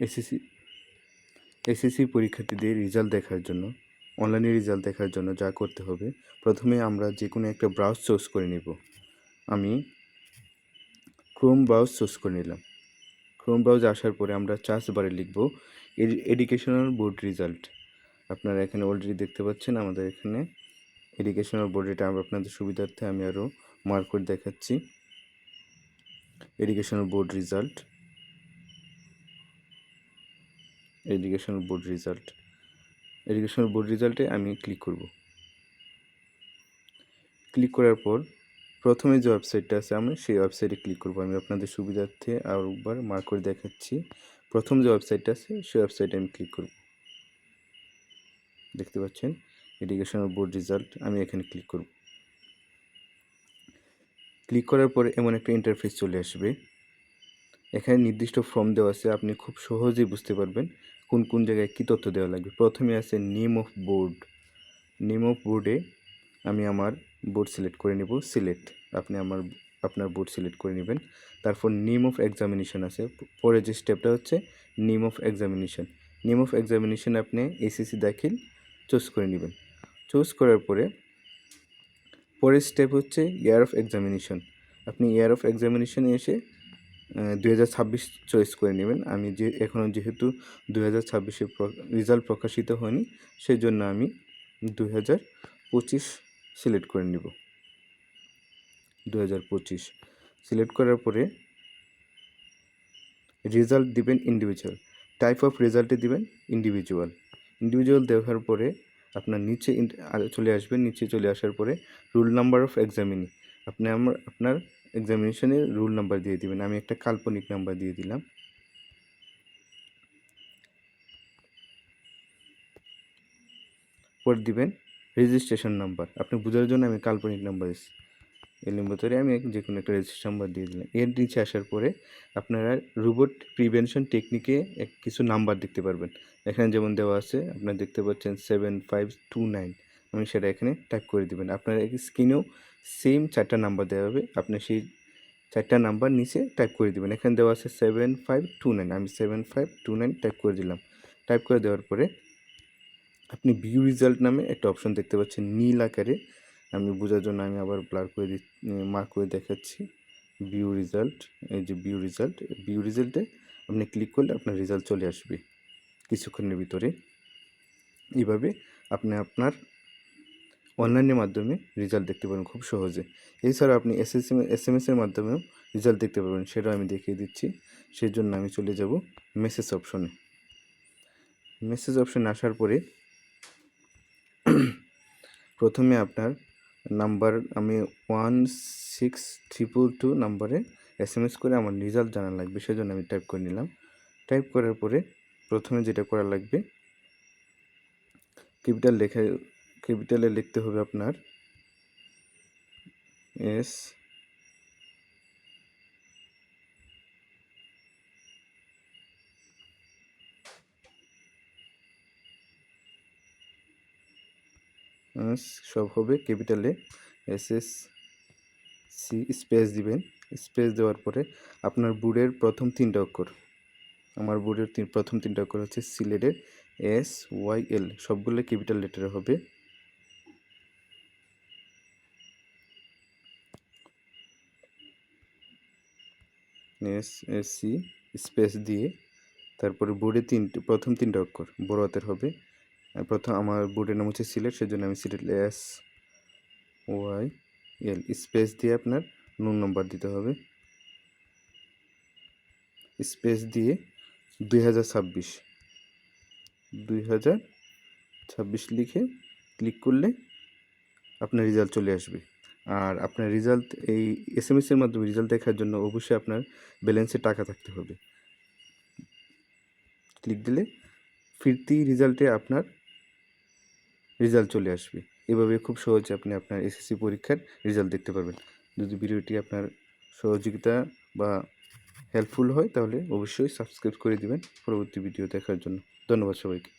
SSC SSC পরীক্ষার্থীদের result দেখার জন্য, অনলাইনে রেজাল্ট দেখার জন্য যা করতে হবে, প্রথমে আমরা যে কোনো একটা ব্রাউজ চুজ করে নেব। আমি ক্রোম ব্রাউজ চুজ করে নিলাম। ক্রোম ব্রাউজ আসার পরে আমরা সার্চ বারে লিখব এডুকেশনাল বোর্ড রেজাল্ট। আপনারা এখানে অলরেডি দেখতে পাচ্ছেন আমাদের এখানে এডুকেশনাল বোর্ড। এটা আপনাদের সুবিধার্থে আমি আরও মার্ক করে দেখাচ্ছি। Educational board result, educational board রেজাল্টে আমি ক্লিক করব। ক্লিক করার পর প্রথমে যে ওয়েবসাইটটা আছে আমি সেই ওয়েবসাইটে ক্লিক করব। আমি আপনাদের সুবিধার্থে আরেকবার মার্ক করে দেখাচ্ছি। প্রথম যে ওয়েবসাইটটা আছে সেই ওয়েবসাইটে আমি ক্লিক করব। দেখতে পাচ্ছেন এডুকেশনাল বোর্ড রেজাল্ট, আমি এখানে ক্লিক করব। ক্লিক করার পরে এমন একটা ইন্টারফেস চলে আসবে। এখানে নির্দিষ্ট ফর্ম দেওয়া আছে, আপনি খুব সহজেই বুঝতে পারবেন কোন কোন জায়গায় কী তথ্য দেওয়া লাগবে। প্রথমে আছে name of board. Name of বোর্ডে আমি আমার বোর্ড সিলেক্ট করে নেব। আপনি আপনার বোর্ড সিলেক্ট করে নেবেন। তারপর নেম অফ এক্সামিনেশন আছে। পরে যে স্টেপটা হচ্ছে name of examination. Name of examination আপনি এসএসসি দাখিল চুজ করে নেবেন। চুজ করার পরে পরের স্টেপ হচ্ছে ইয়ার অফ এক্সামিনেশন। আপনি ইয়ার অফ এক্সামিনেশনে এসে 2026 চয়েস করে নেবেন। আমি যেহেতু 2026-এর রেজাল্ট প্রকাশিত হয়নি, সেই জন্য আমি 2025 সিলেক্ট করে নেব। 2025 সিলেক্ট করার পরে রেজাল্ট দিবেন ইন্ডিভিজুয়াল। টাইপ অফ রেজাল্টে দিবেন ইন্ডিভিজুয়াল। দেওয়ার পরে আপনার নিচে চলে আসবেন। নিচে চলে আসার পরে রুল নাম্বার অফ এক্সামিনি, আপনি আপনার এক্সামিনেশনের রুল নাম্বার দিয়ে দিবেন। আমি একটা কাল্পনিক নাম্বার দিয়ে দিলাম। পরে দিবেন রেজিস্ট্রেশন নাম্বার। আপনি বোঝার জন্য আমি কাল্পনিক নাম্বার এর ভিতরে আমি যে কোনো একটা রেজিস্ট্রেশন নাম্বার দিয়ে দিলাম। এর নিচে আসার পরে আপনারা রোবট প্রিভেনশন টেকনিকে কিছু নাম্বার দেখতে পারবেন। এখানে যেমন দেওয়া আছে, আপনারা দেখতে পাচ্ছেন 7529। আমি সেটা এখানে টাইপ করে দেবেন। আপনার স্ক্রিনেও সেম 4টা নাম্বার দেওয়া হবে, আপনি সেই 4টা নাম্বার নিচে টাইপ করে দেবেন। এখানে দেওয়া আছে 7529, আমি 7529 টাইপ করে দিলাম। টাইপ করে দেওয়ার পরে আপনি ভিউ রেজাল্ট নামে একটা অপশন দেখতে পাচ্ছেন নীল আকারে। আমি বোঝার জন্য আমি আবার ব্লার করে মার্ক করে দেখাচ্ছি। ভিউ রেজাল্ট, এই যে ভিউ রেজাল্টে আপনি ক্লিক করলে আপনার রেজাল্ট চলে আসবে কিছুক্ষণের ভিতরে। এইভাবে আপনি আপনার অনলাইনের মাধ্যমে রেজাল্ট দেখতে পারেন খুব সহজে। এছাড়া আপনি এসএমএসের মাধ্যমেও রেজাল্ট দেখতে পারবেন, সেটাও আমি দেখিয়ে দিচ্ছি। সেই জন্য আমি চলে যাব মেসেজ অপশনে। মেসেজ অপশনে আসার পরে প্রথমে আপনার নাম্বার, আমি 16322 নাম্বারে এসএমএস করে আমার রেজাল্ট জানা লাগবে, সেজন্য আমি টাইপ করে নিলাম। টাইপ করার পরে প্রথমে যেটা করা লাগবে, ক্যাপিটালে লিখতে হবে আপনার এস সব হবে ক্যাপিটালে, SSC স্পেস দিবেন। স্পেস দেওয়ার পরে আপনার বোর্ডের প্রথম 3টা অক্ষর, আমার বোর্ডের প্রথম 3টা অক্ষর হচ্ছে সিলেটের SYL, সবগুলো ক্যাপিটাল লেটারে হবে। SSC স্পেস দিয়ে তারপরে বোর্ডে প্রথম 3টা অক্ষর বড় হাতের হবে। প্রথম আমার বোর্ডের নাম হচ্ছে সিলেট, সেজন্য আমি সিলেট SYL স্পেস দিয়ে আপনার নুন নম্বর দিতে হবে। স্পেস দিয়ে 2026 লিখে ক্লিক করলে আপনার রেজাল্ট চলে আসবে। আর আপনার রেজাল্ট এই এসএমএসের মাধ্যমে রেজাল্ট দেখার জন্য অবশ্যই আপনার ব্যালেন্সে টাকা থাকতে হবে। ক্লিক দিলে ফিরতি রেজাল্টে আপনার রেজাল্ট চলে আসবে। এভাবে খুব সহজে আপনি আপনার এসএসসি পরীক্ষার রেজাল্ট দেখতে পারবেন। যদি ভিডিওটি আপনার সহযোগিতা বা হেল্পফুল হয় তাহলে অবশ্যই সাবস্ক্রাইব করে দিবেন পরবর্তী ভিডিও দেখার জন্য। ধন্যবাদ সবাইকে।